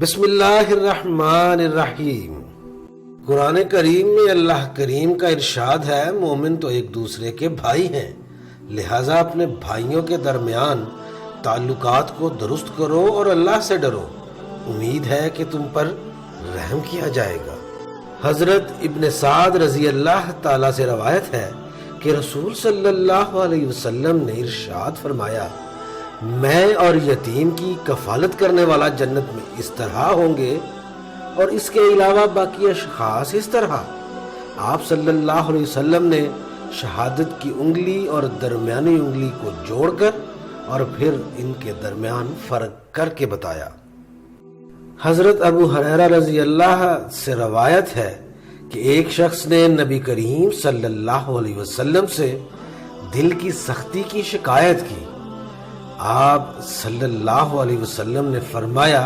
بسم اللہ الرحمن الرحیم۔ قرآن کریم میں اللہ کریم کا ارشاد ہے، مومن تو ایک دوسرے کے بھائی ہیں، لہٰذا اپنے بھائیوں کے درمیان تعلقات کو درست کرو اور اللہ سے ڈرو، امید ہے کہ تم پر رحم کیا جائے گا۔ حضرت ابن سعد رضی اللہ تعالیٰ سے روایت ہے کہ رسول صلی اللہ علیہ وسلم نے ارشاد فرمایا، میں اور یتیم کی کفالت کرنے والا جنت میں اس طرح ہوں گے اور اس کے علاوہ باقی اشخاص اس طرح۔ آپ صلی اللہ علیہ وسلم نے شہادت کی انگلی اور درمیانی انگلی کو جوڑ کر اور پھر ان کے درمیان فرق کر کے بتایا۔ حضرت ابو ہریرہ رضی اللہ سے روایت ہے کہ ایک شخص نے نبی کریم صلی اللہ علیہ وسلم سے دل کی سختی کی شکایت کی۔ آپ صلی اللہ علیہ وسلم نے فرمایا،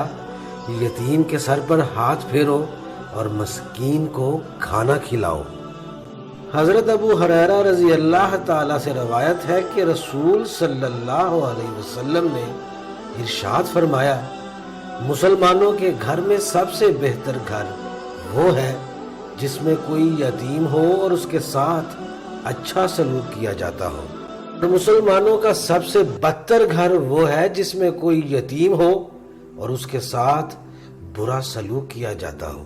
یتیم کے سر پر ہاتھ پھیرو اور مسکین کو کھانا کھلاؤ۔ حضرت ابو ہریرہ رضی اللہ تعالیٰ سے روایت ہے کہ رسول صلی اللہ علیہ وسلم نے ارشاد فرمایا، مسلمانوں کے گھر میں سب سے بہتر گھر وہ ہے جس میں کوئی یتیم ہو اور اس کے ساتھ اچھا سلوک کیا جاتا ہو، اور مسلمانوں کا سب سے بدتر گھر وہ ہے جس میں کوئی یتیم ہو اور اس کے ساتھ برا سلوک کیا جاتا ہو۔